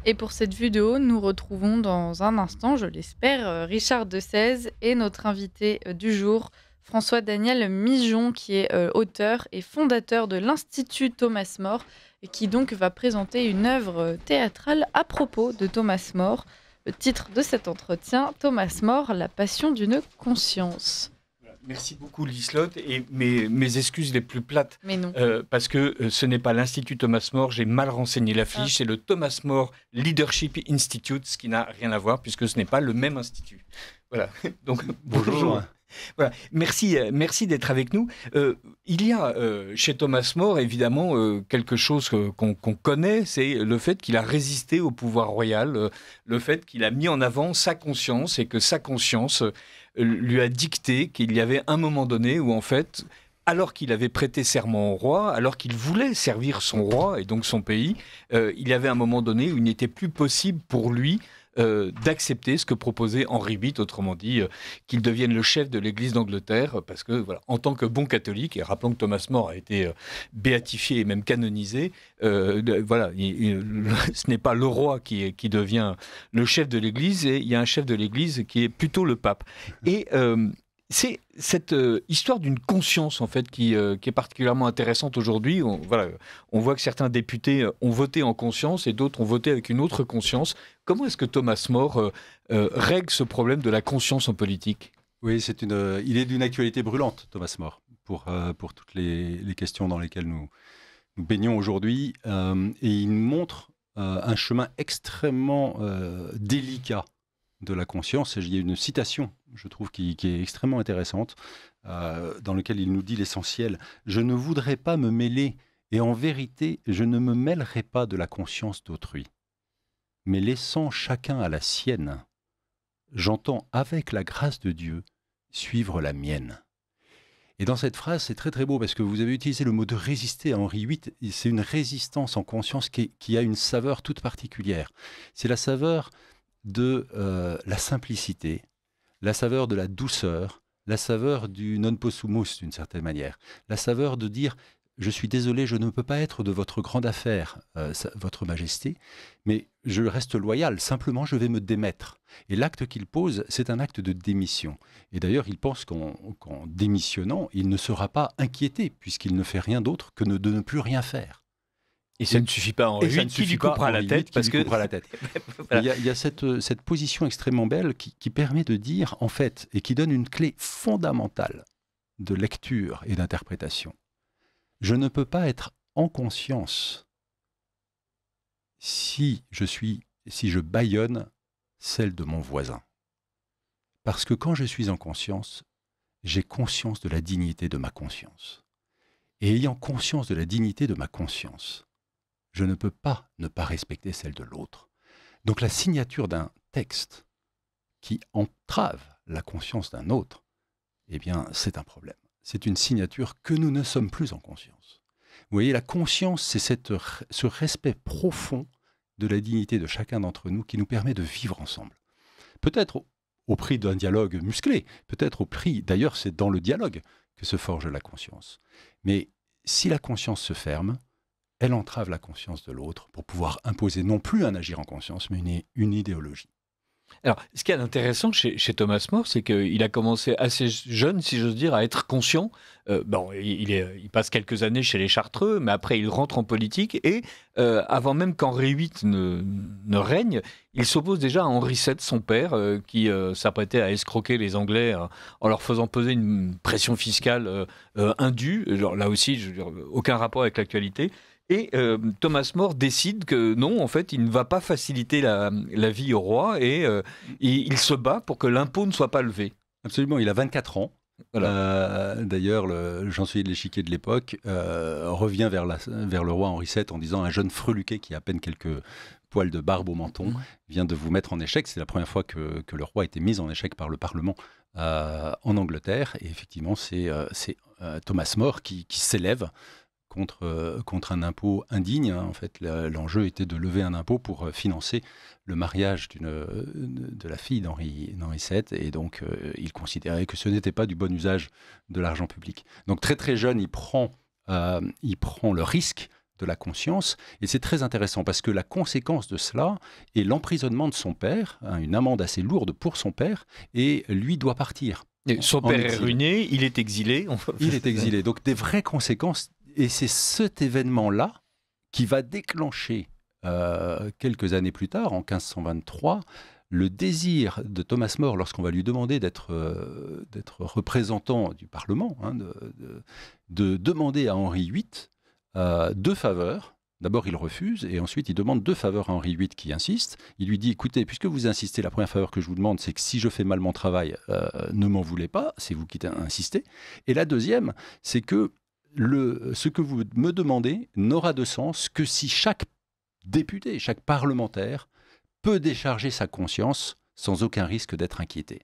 Et pour cette vue de haut, nous retrouvons dans un instant, je l'espère, Richard de Sèze et notre invité du jour, François-Daniel Mijon, qui est auteur et fondateur de l'Institut Thomas More, et qui donc va présenter une œuvre théâtrale à propos de Thomas More. Le titre de cet entretien, Thomas More, la passion d'une conscience. Merci beaucoup, Liselotte, et mes excuses les plus plates, Mais non. parce que ce n'est pas l'Institut Thomas More, j'ai mal renseigné l'affiche, c'est le Thomas More Leadership Institute, ce qui n'a rien à voir, puisque ce n'est pas le même institut. Voilà, donc bonjour. Voilà. Merci d'être avec nous. Il y a chez Thomas More, évidemment, quelque chose qu'on connaît, c'est le fait qu'il a résisté au pouvoir royal, le fait qu'il a mis en avant sa conscience et que sa conscience lui a dicté qu'il y avait un moment donné où, en fait, alors qu'il avait prêté serment au roi, alors qu'il voulait servir son roi et donc son pays, il y avait un moment donné où il n'était plus possible pour lui d'accepter ce que proposait Henri VIII, autrement dit, qu'il devienne le chef de l'Église d'Angleterre, parce que, voilà, en tant que bon catholique, et rappelons que Thomas More a été béatifié et même canonisé, voilà, ce n'est pas le roi qui devient le chef de l'Église, et il y a un chef de l'Église qui est plutôt le pape. Et c'est cette histoire d'une conscience, en fait, qui est particulièrement intéressante aujourd'hui. Voilà, on voit que certains députés ont voté en conscience et d'autres ont voté avec une autre conscience. Comment est-ce que Thomas More règle ce problème de la conscience en politique ? Oui, il est d'une actualité brûlante, Thomas More, pour toutes les questions dans lesquelles nous baignons aujourd'hui. Et il montre un chemin extrêmement délicat de la conscience. Et il y a une citation, je trouve, qui est extrêmement intéressante, dans laquelle il nous dit l'essentiel. « Je ne voudrais pas me mêler, et en vérité, je ne me mêlerai pas de la conscience d'autrui. Mais laissant chacun à la sienne, j'entends, avec la grâce de Dieu, suivre la mienne. » Et dans cette phrase, c'est très très beau, parce que vous avez utilisé le mot de résister à Henri VIII. C'est une résistance en conscience qui a une saveur toute particulière. C'est la saveur de la simplicité, la saveur de la douceur, la saveur du non possumus d'une certaine manière, la saveur de dire « je suis désolé, je ne peux pas être de votre grande affaire, votre majesté, mais je reste loyal, simplement je vais me démettre ». Et l'acte qu'il pose, c'est un acte de démission. Et d'ailleurs, il pense qu'en démissionnant, il ne sera pas inquiété, puisqu'il ne fait rien d'autre que de ne plus rien faire. Et ça ne suffit pas à Henri VIII qui lui coupera la tête. Il y a cette position extrêmement belle qui permet de dire, en fait, et qui donne une clé fondamentale de lecture et d'interprétation. Je ne peux pas être en conscience si je bâillonne celle de mon voisin. Parce que quand je suis en conscience, j'ai conscience de la dignité de ma conscience. Et ayant conscience de la dignité de ma conscience, je ne peux pas ne pas respecter celle de l'autre. Donc la signature d'un texte qui entrave la conscience d'un autre, eh bien, c'est un problème. C'est une signature que nous ne sommes plus en conscience. Vous voyez, la conscience, c'est ce respect profond de la dignité de chacun d'entre nous qui nous permet de vivre ensemble. Peut-être au prix d'un dialogue musclé, peut-être au prix, d'ailleurs, c'est dans le dialogue que se forge la conscience. Mais si la conscience se ferme, elle entrave la conscience de l'autre pour pouvoir imposer non plus un agir en conscience, mais une idéologie. Alors, ce qui est intéressant chez Thomas More, c'est qu'il a commencé assez jeune, si j'ose dire, à être conscient. Il passe quelques années chez les Chartreux, mais après il rentre en politique et avant même qu'Henri VIII ne règne, il s'oppose déjà à Henri VII, son père, qui s'apprêtait à escroquer les Anglais en leur faisant peser une pression fiscale indue. Genre, là aussi, je veux dire, aucun rapport avec l'actualité. Et Thomas More décide que non, en fait, il ne va pas faciliter la vie au roi et il se bat pour que l'impôt ne soit pas levé. Absolument, il a 24 ans. Voilà. D'ailleurs, le chancelier de l'échiquier de l'époque revient vers le roi Henri VII en disant « Un jeune freluquet qui a à peine quelques poils de barbe au menton vient de vous mettre en échec ». C'est la première fois que le roi a été mis en échec par le Parlement en Angleterre. Et effectivement, c'est Thomas More qui s'élève contre un impôt indigne. En fait, l'enjeu était de lever un impôt pour financer le mariage de la fille d'Henri VII, et donc il considérait que ce n'était pas du bon usage de l'argent public. Donc très très jeune, il prend le risque de la conscience. Et c'est très intéressant parce que la conséquence de cela est l'emprisonnement de son père, une amende assez lourde pour son père, et lui doit partir. Et son père est ruiné, il est exilé. Il est exilé, donc des vraies conséquences. Et c'est cet événement-là qui va déclencher, quelques années plus tard, en 1523, le désir de Thomas More, lorsqu'on va lui demander d'être représentant du Parlement, de demander à Henri VIII 2 faveurs. D'abord, il refuse, et ensuite, il demande 2 faveurs à Henri VIII qui insiste. Il lui dit, écoutez, puisque vous insistez, la première faveur que je vous demande, c'est que si je fais mal mon travail, ne m'en voulez pas, c'est vous qui insistez. Et la deuxième, c'est que ce que vous me demandez n'aura de sens que si chaque député, chaque parlementaire peut décharger sa conscience sans aucun risque d'être inquiété.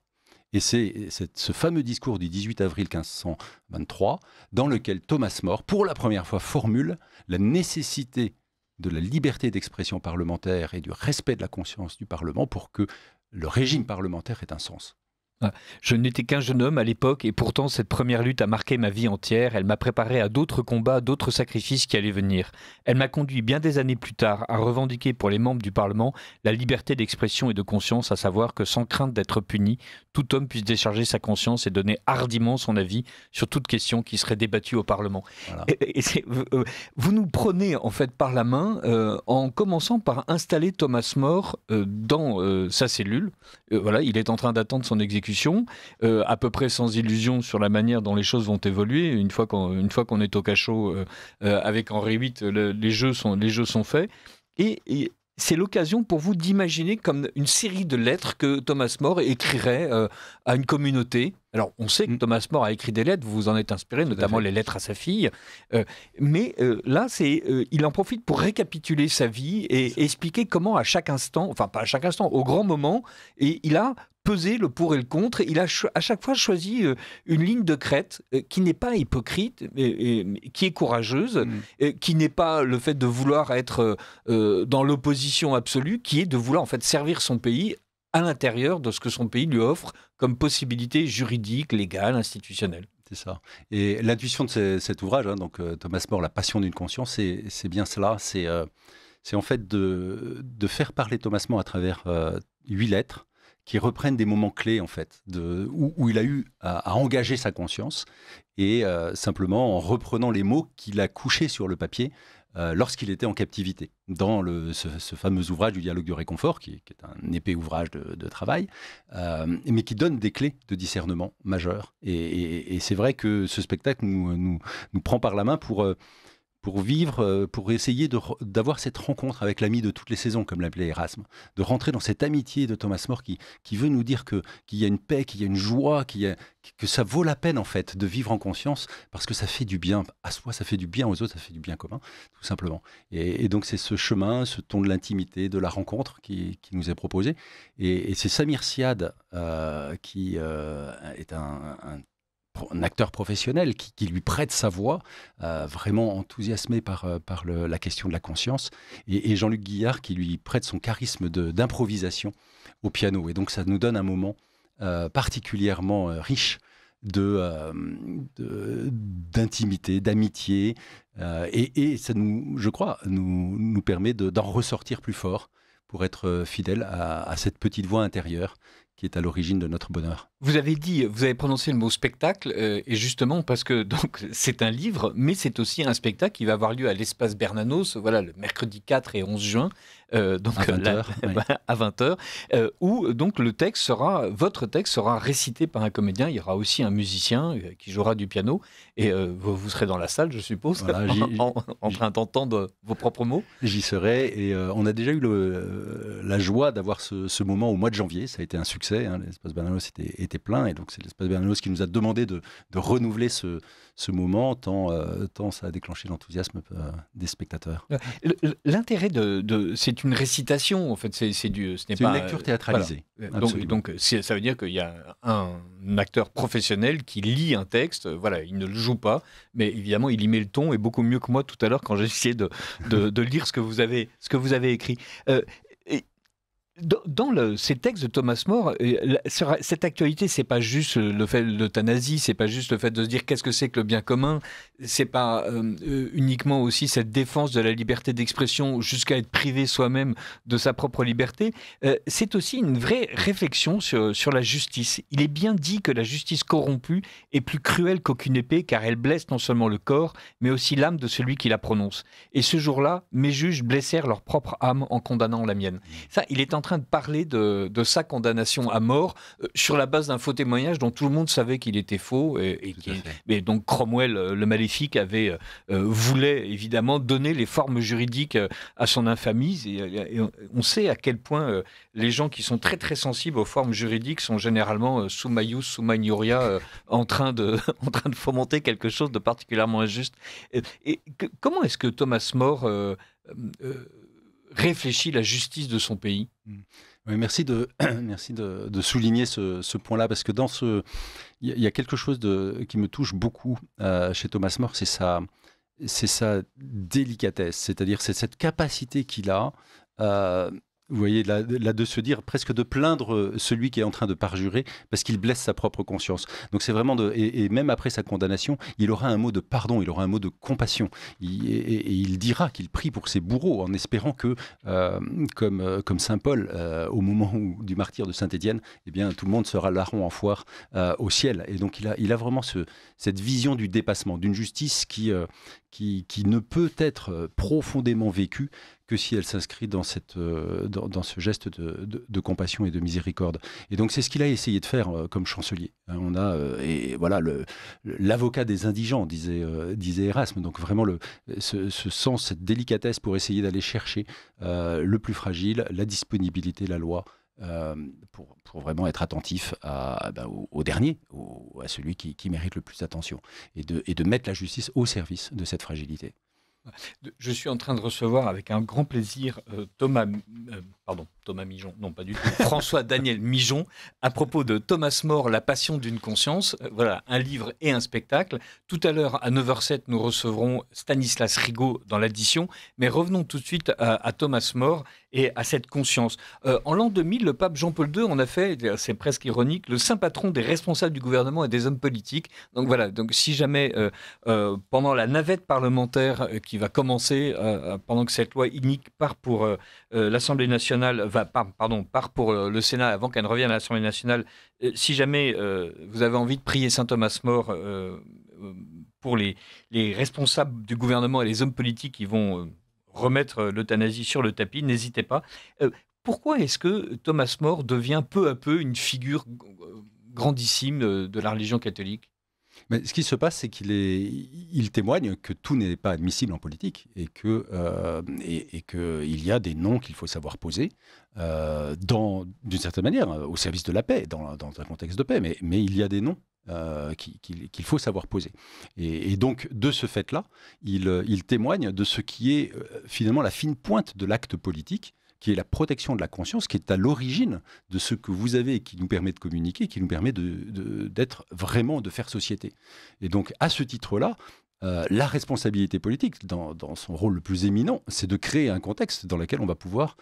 Et c'est ce fameux discours du 18 avril 1523 dans lequel Thomas More, pour la première fois, formule la nécessité de la liberté d'expression parlementaire et du respect de la conscience du Parlement pour que le régime parlementaire ait un sens. Je n'étais qu'un jeune homme à l'époque et pourtant cette première lutte a marqué ma vie entière. Elle m'a préparé à d'autres combats, d'autres sacrifices qui allaient venir. Elle m'a conduit bien des années plus tard à revendiquer pour les membres du Parlement la liberté d'expression et de conscience, à savoir que sans crainte d'être puni, tout homme puisse décharger sa conscience et donner hardiment son avis sur toute question qui serait débattue au Parlement. Voilà. Vous nous prenez en fait par la main en commençant par installer Thomas More dans sa cellule. Voilà, il est en train d'attendre son exécution. À peu près sans illusion sur la manière dont les choses vont évoluer. Une fois qu'on est au cachot avec Henri VIII, les jeux sont faits. Et c'est l'occasion pour vous d'imaginer comme une série de lettres que Thomas More écrirait à une communauté. Alors, on sait que Thomas More a écrit des lettres, vous vous en êtes inspiré, notamment les lettres à sa fille. Mais là, il en profite pour récapituler sa vie et expliquer comment à chaque instant, enfin pas à chaque instant, au grand moment, et il a pesé le pour et le contre. Il a à chaque fois choisi une ligne de crête qui n'est pas hypocrite, qui est courageuse, qui n'est pas le fait de vouloir être dans l'opposition absolue, qui est de vouloir en fait servir son pays à l'intérieur de ce que son pays lui offre comme possibilité juridique, légale, institutionnelle. C'est ça. Et l'intuition de cet ouvrage, donc Thomas More, La passion d'une conscience, c'est bien cela. C'est en fait de faire parler Thomas More à travers 8 lettres qui reprennent des moments clés en fait, où il a eu à engager sa conscience et simplement en reprenant les mots qu'il a couchés sur le papier lorsqu'il était en captivité, dans ce fameux ouvrage du dialogue du réconfort, qui est un épais ouvrage de travail, mais qui donne des clés de discernement majeures. Et c'est vrai que ce spectacle nous prend par la main pour vivre, pour essayer d'avoir cette rencontre avec l'ami de toutes les saisons, comme l'appelait Erasme, de rentrer dans cette amitié de Thomas More qui veut nous dire qu'il y a une paix, qu'il y a une joie, que ça vaut la peine en fait de vivre en conscience, parce que ça fait du bien à soi, ça fait du bien aux autres, ça fait du bien commun, tout simplement. Et donc c'est ce chemin, ce ton de l'intimité, de la rencontre qui nous est proposé. Et c'est Samir Siad qui est un acteur professionnel qui lui prête sa voix, vraiment enthousiasmé par la question de la conscience, et Jean-Luc Guillard qui lui prête son charisme d'improvisation au piano. Et donc ça nous donne un moment particulièrement riche d'intimité, d'amitié, et ça je crois, nous permet d'en ressortir plus fort pour être fidèle à cette petite voix intérieure qui est à l'origine de notre bonheur. Vous avez prononcé le mot spectacle, et justement parce que donc, c'est un livre, mais c'est aussi un spectacle qui va avoir lieu à l'Espace Bernanos, voilà, le mercredi 4 et 11 juin, donc, à 20h, où donc, votre texte sera récité par un comédien. Il y aura aussi un musicien qui jouera du piano, et vous serez dans la salle, je suppose, voilà, en train d'entendre vos propres mots. J'y serai, et on a déjà eu la joie d'avoir ce moment au mois de janvier. Ça a été un succès. L'Espace Bernanos était plein, et donc c'est l'Espace Bernanos qui nous a demandé de renouveler ce moment, tant ça a déclenché l'enthousiasme des spectateurs. L'intérêt c'est une récitation en fait, c'est une lecture théâtralisée. Voilà. Donc ça veut dire qu'il y a un acteur professionnel qui lit un texte, voilà, il ne le joue pas, mais évidemment il y met le ton, et beaucoup mieux que moi tout à l'heure quand j'ai essayé de lire ce que vous avez écrit. Ces textes de Thomas More, cette actualité, c'est pas juste le fait de l'euthanasie, c'est pas juste le fait de se dire qu'est-ce que c'est que le bien commun, c'est pas uniquement aussi cette défense de la liberté d'expression jusqu'à être privé soi-même de sa propre liberté, c'est aussi une vraie réflexion sur la justice. Il est bien dit que la justice corrompue est plus cruelle qu'aucune épée, car elle blesse non seulement le corps, mais aussi l'âme de celui qui la prononce. Et ce jour-là, mes juges blessèrent leur propre âme en condamnant la mienne. Ça, il est en train de parler de sa condamnation à mort sur la base d'un faux témoignage dont tout le monde savait qu'il était faux. Mais donc Cromwell, le maléfique, voulait évidemment donner les formes juridiques à son infamie. Et on sait à quel point les gens qui sont très très sensibles aux formes juridiques sont généralement sous maius, sous magnoria, en train de fomenter quelque chose de particulièrement injuste. Comment est-ce que Thomas More réfléchit la justice de son pays? Oui, merci de souligner ce point-là, parce que il y a quelque chose qui me touche beaucoup chez Thomas More, c'est sa délicatesse, c'est-à-dire c'est cette capacité qu'il a, vous voyez, là, de se dire, presque de plaindre celui qui est en train de parjurer parce qu'il blesse sa propre conscience. Donc c'est vraiment et même après sa condamnation, il aura un mot de pardon, il aura un mot de compassion. Et il dira qu'il prie pour ses bourreaux en espérant que, comme saint Paul, au moment du martyre de Saint-Étienne, eh bien, tout le monde sera larron en foire au ciel. Et donc il a vraiment cette vision du dépassement, d'une justice qui ne peut être profondément vécue que si elle s'inscrit dans ce geste de compassion et de miséricorde. Et donc c'est ce qu'il a essayé de faire comme chancelier. On a et voilà l'avocat des indigents, disait Erasme. Donc vraiment ce sens, cette délicatesse pour essayer d'aller chercher le plus fragile, la disponibilité, la loi. Pour vraiment être attentif au dernier, à celui qui mérite le plus d'attention, et de mettre la justice au service de cette fragilité. Je suis en train de recevoir avec un grand plaisir Thomas Mijon, non pas du tout, François Daniel Mijon, à propos de Thomas More, La passion d'une conscience. Voilà, un livre et un spectacle. Tout à l'heure, à 9h07, nous recevrons Stanislas Rigaud dans l'addition. Mais revenons tout de suite à Thomas More et à cette conscience. En l'an 2000, le pape Jean-Paul II en a fait, c'est presque ironique, le saint patron des responsables du gouvernement et des hommes politiques. Donc voilà, donc si jamais, pendant la navette parlementaire qui va commencer, pendant que cette loi inique part pour l'Assemblée nationale, part pour le Sénat avant qu'elle ne revienne à l'Assemblée nationale, si jamais vous avez envie de prier saint Thomas More pour les responsables du gouvernement et les hommes politiques qui vont remettre l'euthanasie sur le tapis, n'hésitez pas. Pourquoi est-ce que Thomas More devient peu à peu une figure grandissime de la religion catholique ? Mais ce qui se passe, c'est qu'il témoigne que tout n'est pas admissible en politique et qu'il y a des noms qu'il faut savoir poser d'une certaine manière, au service de la paix, dans un contexte de paix, mais il y a des noms qu'il faut savoir poser. Et donc, de ce fait-là, il témoigne de ce qui est finalement la fine pointe de l'acte politique, qui est la protection de la conscience, qui est à l'origine de ce que vous avez et qui nous permet de communiquer, qui nous permet d'être vraiment, de faire société. Et donc, à ce titre-là, la responsabilité politique, dans son rôle le plus éminent, c'est de créer un contexte dans lequel on va pouvoir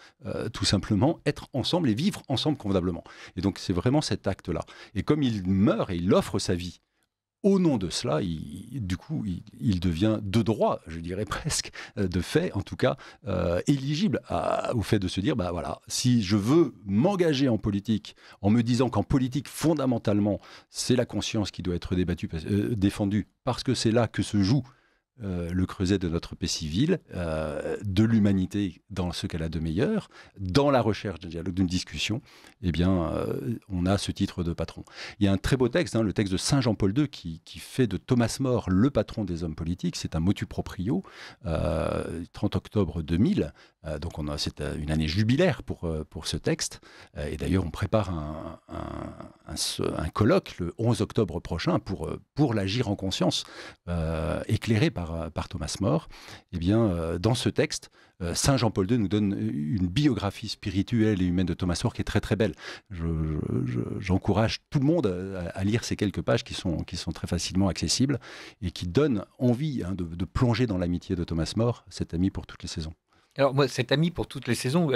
tout simplement être ensemble et vivre ensemble convenablement. Et donc, c'est vraiment cet acte-là. Et comme il meurt et il offre sa vie, au nom de cela, il devient de droit, je dirais presque, de fait, en tout cas, éligible au fait de se dire, voilà, si je veux m'engager en politique, en me disant qu'en politique, fondamentalement, c'est la conscience qui doit être défendue, parce que c'est là que se joue le creuset de notre paix civile, de l'humanité dans ce qu'elle a de meilleur, dans la recherche d'un dialogue, d'une discussion, eh bien, on a ce titre de patron. Il y a un très beau texte, le texte de Saint Jean-Paul II, qui fait de Thomas More le patron des hommes politiques. C'est un motu proprio, 30 octobre 2000. Donc c'est une année jubilaire pour ce texte. Et d'ailleurs, on prépare un colloque le 11 octobre prochain pour l'agir en conscience, éclairé par Thomas More. Eh bien, dans ce texte, Saint Jean-Paul II nous donne une biographie spirituelle et humaine de Thomas More qui est très très belle. J'encourage tout le monde à lire ces quelques pages qui sont très facilement accessibles et qui donnent envie de plonger dans l'amitié de Thomas More, cet ami pour toutes les saisons. Alors moi, cet ami pour toutes les saisons,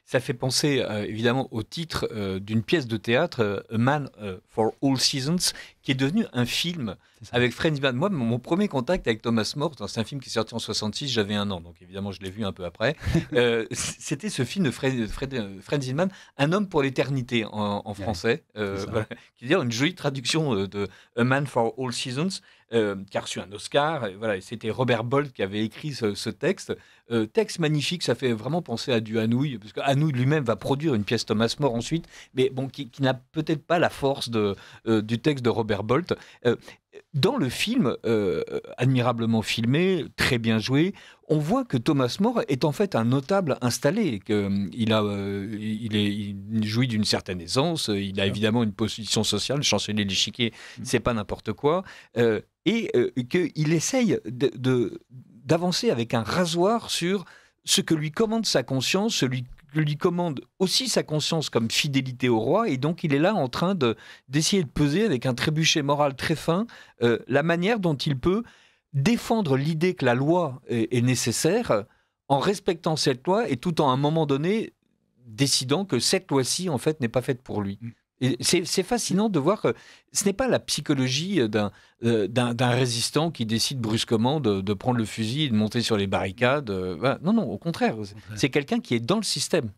ça fait penser évidemment au titre d'une pièce de théâtre, A Man for All Seasons, qui est devenu un film avec Franz Zimmermann. Moi, mon premier contact avec Thomas More, c'est un film qui est sorti en 66, j'avais 1 an, donc évidemment je l'ai vu un peu après. C'était ce film de Franz Zimmermann, Un homme pour l'éternité en français, voilà, qui veut dire une jolie traduction de A Man for All Seasons, qui a reçu un Oscar. Voilà, c'était Robert Bolt qui avait écrit ce texte. Texte magnifique, ça fait vraiment penser à du Hanouille, parce que Hanouille lui-même va produire une pièce Thomas More ensuite, mais bon, qui n'a peut-être pas la force du texte de Robert Bolt. Dans le film, admirablement filmé, très bien joué, on voit que Thomas More est en fait un notable installé, qu'il il jouit d'une certaine aisance, il a évidemment une position sociale, chancelier de l'échiquier, c'est pas n'importe quoi, et qu'il essaye d'avancer avec un rasoir sur ce que lui commande sa conscience, celui que lui commande aussi sa conscience comme fidélité au roi, et donc il est là en train d'essayer de peser avec un trébuchet moral très fin la manière dont il peut défendre l'idée que la loi est nécessaire en respectant cette loi et tout en, à un moment donné, décidant que cette loi-ci, en fait, n'est pas faite pour lui. Et c'est fascinant de voir que ce n'est pas la psychologie d'un résistant qui décide brusquement de prendre le fusil et de monter sur les barricades. Voilà. Non, au contraire. C'est quelqu'un qui est dans le système.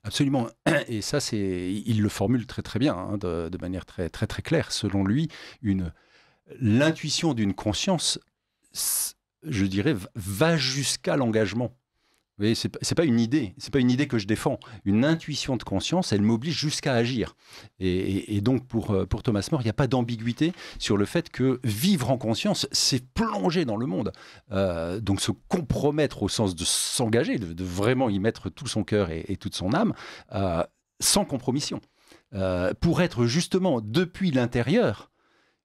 Absolument. Et ça, il le formule très très bien, hein, de manière très très très claire. Selon lui, l'intuition d'une conscience, je dirais, va jusqu'à l'engagement. Vous voyez, c'est pas une idée, c'est pas une idée que je défends. Une intuition de conscience, elle m'oblige jusqu'à agir. Et donc pour Thomas More, il n'y a pas d'ambiguïté sur le fait que vivre en conscience, c'est plonger dans le monde. Donc se compromettre au sens de s'engager, de vraiment y mettre tout son cœur et toute son âme, sans compromission. Pour être justement depuis l'intérieur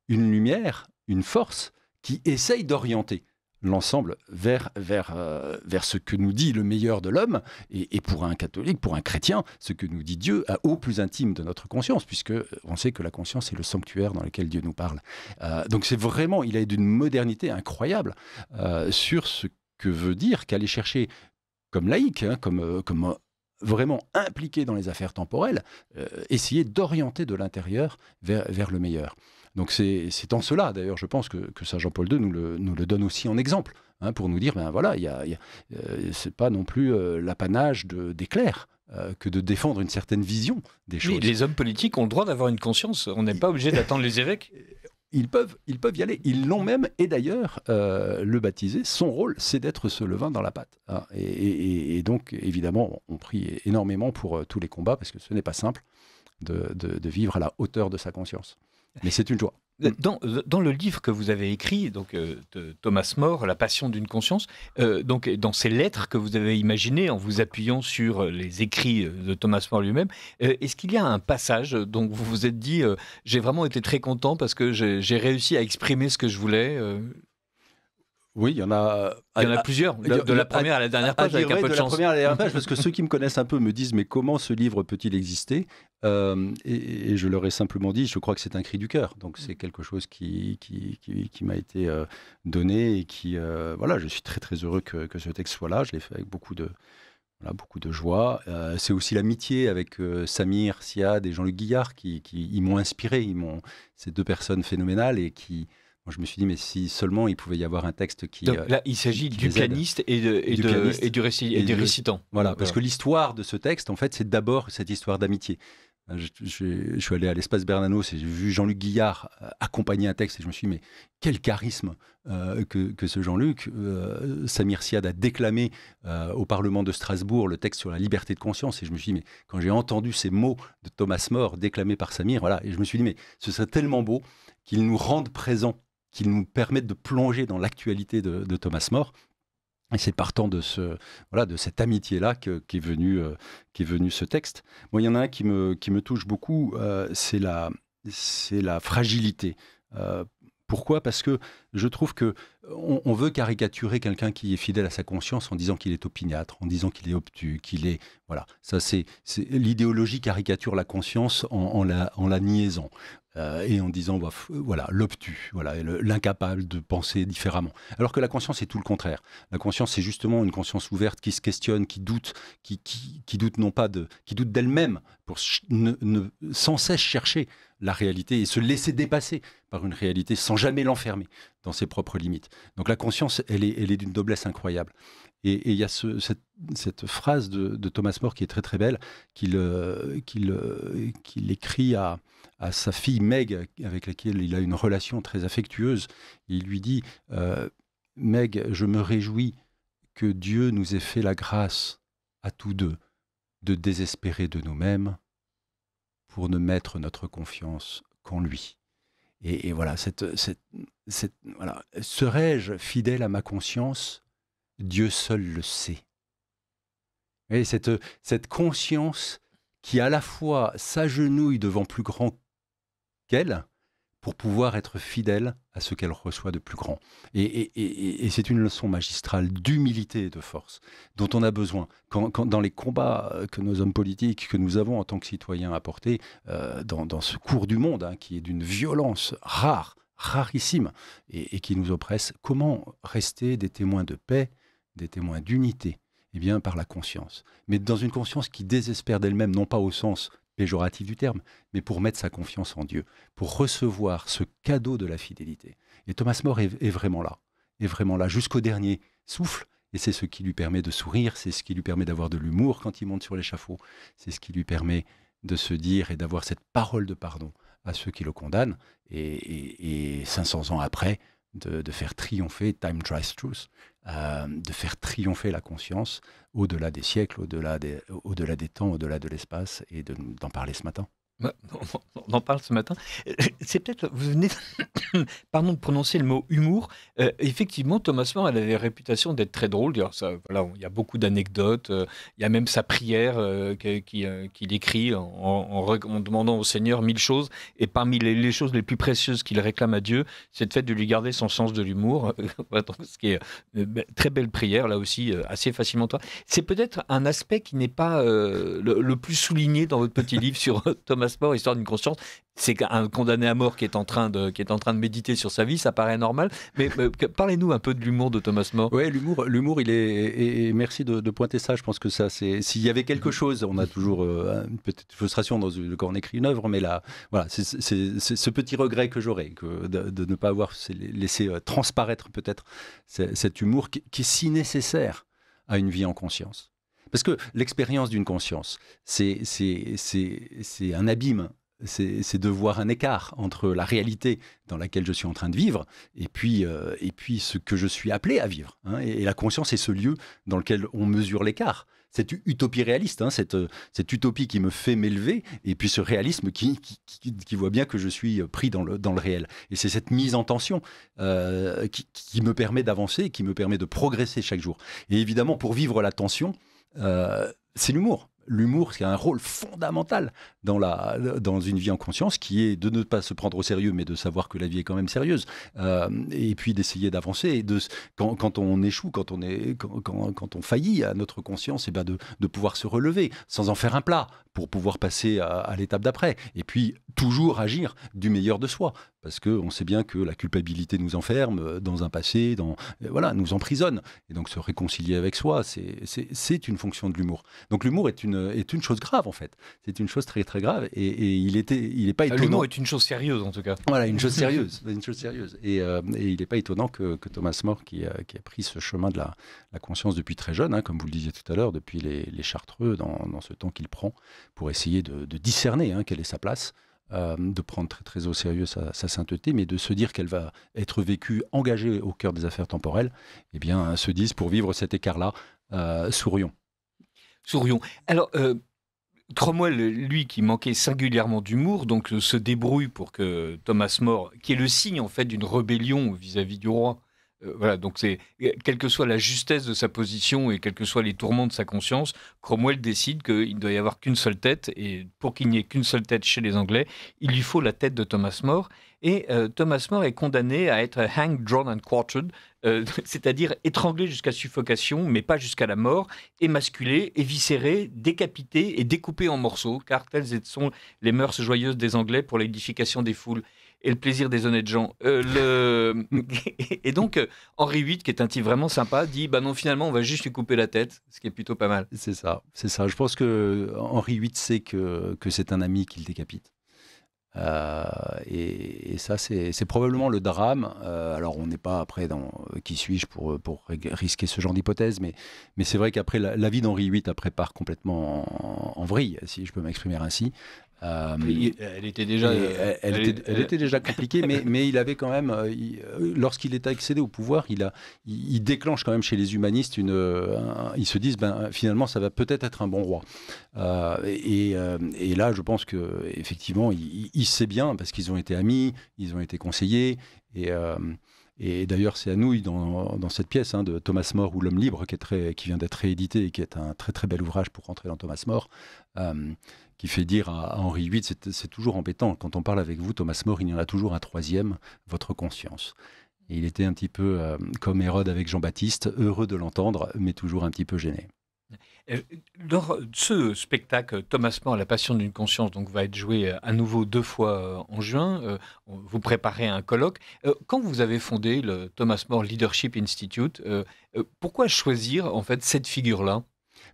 une lumière, une force qui essaye d'orienter l'ensemble vers ce que nous dit le meilleur de l'homme, et pour un catholique, pour un chrétien, ce que nous dit Dieu au plus intime de notre conscience, puisque on sait que la conscience est le sanctuaire dans lequel Dieu nous parle. Donc c'est vraiment, il est d'une modernité incroyable sur ce que veut dire qu'aller chercher comme laïc, hein, comme vraiment impliqué dans les affaires temporelles, essayer d'orienter de l'intérieur vers le meilleur. Donc c'est en cela, d'ailleurs, je pense que Saint Jean-Paul II nous le donne aussi en exemple, hein, pour nous dire, ben voilà, c'est pas non plus l'apanage des clercs que de défendre une certaine vision des choses. Oui, les hommes politiques ont le droit d'avoir une conscience, on n'est pas obligé d'attendre les évêques. Ils peuvent y aller, ils l'ont même, et d'ailleurs, le baptisé, son rôle, c'est d'être ce levain dans la pâte. Hein. Et donc, évidemment, on prie énormément pour tous les combats, parce que ce n'est pas simple de vivre à la hauteur de sa conscience. Mais c'est une joie. Dans le livre que vous avez écrit, donc, de Thomas More, La passion d'une conscience, donc, dans ces lettres que vous avez imaginées en vous appuyant sur les écrits de Thomas More lui-même, est-ce qu'il y a un passage dont vous vous êtes dit j'ai vraiment été très content parce que j'ai réussi à exprimer ce que je voulais Oui, il y en a. Il y en a plusieurs, de la première à la dernière page, avec un peu de chance. De la première à la dernière page, parce que ceux qui me connaissent un peu me disent mais comment ce livre peut-il exister ? Et je leur ai simplement dit, je crois que c'est un cri du cœur. Donc c'est quelque chose qui m'a été donné et qui, voilà, je suis très très heureux que ce texte soit là. Je l'ai fait avec beaucoup de joie. C'est aussi l'amitié avec Samir Siad et Jean-Luc Guillard qui m'ont inspiré. Ces deux personnes phénoménales et qui... Moi, je me suis dit, mais si seulement il pouvait y avoir un texte qui... Donc là, il s'agit du pianiste et du récitant. Voilà, parce que l'histoire de ce texte, en fait, c'est d'abord cette histoire d'amitié. Je suis allé à l'Espace Bernanos et j'ai vu Jean-Luc Guillard accompagner un texte et je me suis dit, mais quel charisme que ce Jean-Luc. Samir Siad a déclamé au Parlement de Strasbourg le texte sur la liberté de conscience et je me suis dit, mais quand j'ai entendu ces mots de Thomas More déclamés par Samir, voilà, et je me suis dit, mais ce serait tellement beau qu'ils nous rendent présents, qu'ils nous permettent de plonger dans l'actualité de Thomas More. Et c'est partant de cette amitié-là qu'est venu ce texte. Bon, il y en a un qui me touche beaucoup, c'est la fragilité. Pourquoi ? Parce que je trouve qu'on veut caricaturer quelqu'un qui est fidèle à sa conscience en disant qu'il est opiniâtre, en disant qu'il est obtus, qu'il est... Voilà, ça c'est l'idéologie caricature la conscience en la niaisant. et en disant voilà, l'obtus, voilà, l'incapable de penser différemment. Alors que la conscience est tout le contraire. La conscience, c'est justement une conscience ouverte qui se questionne, qui doute, qui doute non pas qui doute d'elle-même pour sans cesse chercher la réalité et se laisser dépasser par une réalité sans jamais l'enfermer dans ses propres limites. Donc la conscience, elle est d'une noblesse incroyable. Et il y a cette phrase de Thomas More qui est très très belle, qu'il écrit à sa fille Meg, avec laquelle il a une relation très affectueuse. Il lui dit Meg, je me réjouis que Dieu nous ait fait la grâce à tous deux de désespérer de nous-mêmes pour ne mettre notre confiance qu'en lui. Et voilà, voilà. Serais-je fidèle à ma conscience ? Dieu seul le sait. Et cette conscience qui à la fois s'agenouille devant plus grand qu'elle pour pouvoir être fidèle à ce qu'elle reçoit de plus grand. Et c'est une leçon magistrale d'humilité et de force dont on a besoin. Quand dans les combats que nos hommes politiques, que nous avons en tant que citoyens à porter, dans ce cours du monde, qui est d'une violence rarissime, et qui nous oppresse, comment rester des témoins de paix, des témoins d'unité? Eh bien, par la conscience. Mais dans une conscience qui désespère d'elle-même, non pas au sens péjoratif du terme, mais pour mettre sa confiance en Dieu, pour recevoir ce cadeau de la fidélité. Et Thomas More est vraiment là jusqu'au dernier souffle, et c'est ce qui lui permet de sourire, c'est ce qui lui permet d'avoir de l'humour quand il monte sur l'échafaud, c'est ce qui lui permet de se dire et d'avoir cette parole de pardon à ceux qui le condamnent, et 500 ans après, de faire triompher Time Tries Truth, de faire triompher la conscience au-delà des siècles, au-delà des temps, au-delà de l'espace, et d'en parler ce matin. On en parle ce matin. C'est peut-être, vous venez de prononcer le mot humour. Effectivement, Thomas More, elle avait la réputation d'être très drôle. Voilà, il y a beaucoup d'anecdotes. Il y a même sa prière qu'il écrit en demandant au Seigneur 1000 choses. Et parmi les choses les plus précieuses qu'il réclame à Dieu, c'est le fait de lui garder son sens de l'humour. Ce qui est une très belle prière, là aussi, assez facilement. C'est peut-être un aspect qui n'est pas le plus souligné dans votre petit livre sur Thomas More, Histoire d'une conscience. C'est qu'un condamné à mort qui est en train de méditer sur sa vie, ça paraît normal. Mais parlez-nous un peu de l'humour de Thomas More. Oui, l'humour, il est. Et merci de pointer ça. Je pense que ça, c'est. S'il y avait quelque chose, on a toujours une petite frustration quand on écrit une œuvre, mais là, voilà, c'est ce petit regret que j'aurais, de ne pas avoir laissé transparaître peut-être cet humour qui est si nécessaire à une vie en conscience. Parce que l'expérience d'une conscience, c'est un abîme. C'est de voir un écart entre la réalité dans laquelle je suis en train de vivre et puis ce que je suis appelé à vivre. Et la conscience est ce lieu dans lequel on mesure l'écart. Cette utopie réaliste, cette utopie qui me fait m'élever, et puis ce réalisme qui voit bien que je suis pris dans le réel. Et c'est cette mise en tension qui me permet d'avancer, qui me permet de progresser chaque jour. Et évidemment, pour vivre la tension, c'est l'humour. L'humour, c'est un rôle fondamental dans une vie en conscience, qui est de ne pas se prendre au sérieux, mais de savoir que la vie est quand même sérieuse. Et puis d'essayer d'avancer. Et quand on échoue, quand on faillit à notre conscience, et ben de pouvoir se relever sans en faire un plat pour pouvoir passer à l'étape d'après. Et puis toujours agir du meilleur de soi. Parce qu'on sait bien que la culpabilité nous enferme dans un passé, nous emprisonne. Et donc se réconcilier avec soi, c'est une fonction de l'humour. Donc l'humour est une chose grave, en fait. C'est une chose très, très grave. Et il n'est pas étonnant. L'humour est une chose sérieuse, en tout cas. Voilà, une chose sérieuse. Et il n'est pas étonnant que Thomas More, qui a pris ce chemin de la conscience depuis très jeune, comme vous le disiez tout à l'heure, depuis les Chartreux, dans ce temps qu'il prend pour essayer de discerner quelle est sa place, de prendre très, très au sérieux sa sainteté, mais de se dire qu'elle va être vécue, engagée au cœur des affaires temporelles, eh bien, se disent, pour vivre cet écart-là, sourions. Alors, Cromwell, lui, qui manquait singulièrement d'humour, donc se débrouille pour que Thomas More, qui est le signe, en fait, d'une rébellion vis-à-vis du roi, voilà, donc quelle que soit la justesse de sa position et quels que soient les tourments de sa conscience, Cromwell décide qu'il ne doit y avoir qu'une seule tête, et pour qu'il n'y ait qu'une seule tête chez les Anglais, il lui faut la tête de Thomas More. Et Thomas More est condamné à être hanged, drawn and quartered, c'est-à-dire étranglé jusqu'à suffocation, mais pas jusqu'à la mort, émasculé, éviscéré, décapité et découpé en morceaux, car telles sont les mœurs joyeuses des Anglais pour l'édification des foules et le plaisir des honnêtes gens. Et donc, Henri VIII, qui est un type vraiment sympa, dit bah non, finalement, on va juste lui couper la tête, ce qui est plutôt pas mal. C'est ça. Je pense que Henri VIII sait que c'est un ami qu'il décapite. Et ça, c'est probablement le drame. Alors, on n'est pas après dans qui suis-je pour risquer ce genre d'hypothèse, mais c'est vrai qu'après, la vie d'Henri VIII part complètement en vrille, si je peux m'exprimer ainsi. Elle était déjà, elle était déjà compliquée, mais il avait quand même, lorsqu'il est accédé au pouvoir, il déclenche quand même chez les humanistes ils se disent, finalement, ça va peut-être être un bon roi. Et là, je pense que effectivement, il sait bien parce qu'ils ont été amis, ils ont été conseillers et d'ailleurs, c'est à Nouilles, dans cette pièce de Thomas More ou L'Homme libre, qui vient d'être réédité et qui est un très très bel ouvrage pour rentrer dans Thomas More, qui fait dire à Henri VIII, c'est toujours embêtant, quand on parle avec vous, Thomas More, il y en a toujours un troisième, votre conscience. Et il était un petit peu comme Hérode avec Jean-Baptiste, heureux de l'entendre, mais toujours un petit peu gêné. Lors de ce spectacle, Thomas More, La Passion d'une conscience, donc, va être joué à nouveau 2 fois en juin. Vous préparez un colloque. Quand vous avez fondé le Thomas More Leadership Institute, pourquoi choisir en fait cette figure-là ?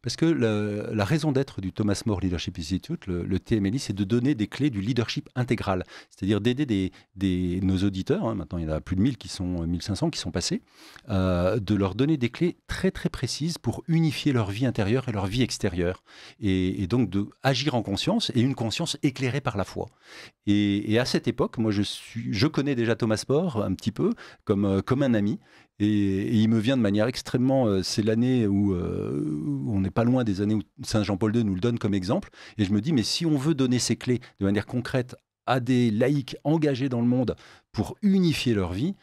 Parce que la raison d'être du Thomas More Leadership Institute, le TMLI, c'est de donner des clés du leadership intégral. C'est-à-dire d'aider nos auditeurs, maintenant il y en a plus de 1500 qui sont passés, de leur donner des clés très très précises pour unifier leur vie intérieure et leur vie extérieure. Et donc d'agir en conscience et une conscience éclairée par la foi. Et à cette époque, moi je connais déjà Thomas More un petit peu comme un ami. Et il me vient de manière extrêmement... c'est l'année où on n'est pas loin des années où Saint Jean-Paul II nous le donne comme exemple. Et je me dis, mais si on veut donner ces clés de manière concrète à des laïcs engagés dans le monde pour unifier leur vie,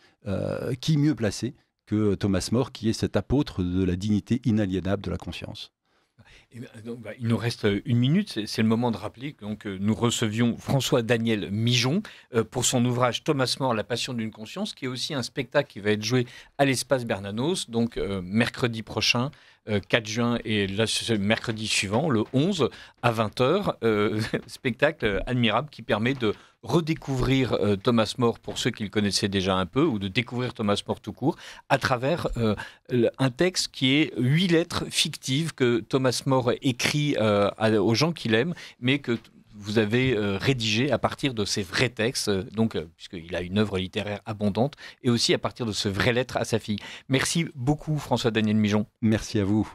qui mieux placé que Thomas More, qui est cet apôtre de la dignité inaliénable de la conscience. Donc, il nous reste 1 minute, c'est le moment de rappeler que nous recevions François-Daniel Mijon pour son ouvrage Thomas More, La Passion d'une conscience, qui est aussi un spectacle qui va être joué à l'Espace Bernanos, donc mercredi prochain, 4 juin, et là, mercredi suivant, le 11 à 20h, spectacle admirable qui permet de redécouvrir Thomas More pour ceux qui le connaissaient déjà un peu, ou de découvrir Thomas More tout court, à travers un texte qui est 8 lettres fictives que Thomas More écrit aux gens qu'il aime, mais que vous avez rédigé à partir de ces vrais textes, puisqu'il a une œuvre littéraire abondante, et aussi à partir de ce vraies lettres à sa fille. Merci beaucoup François-Daniel Mijon. Merci à vous.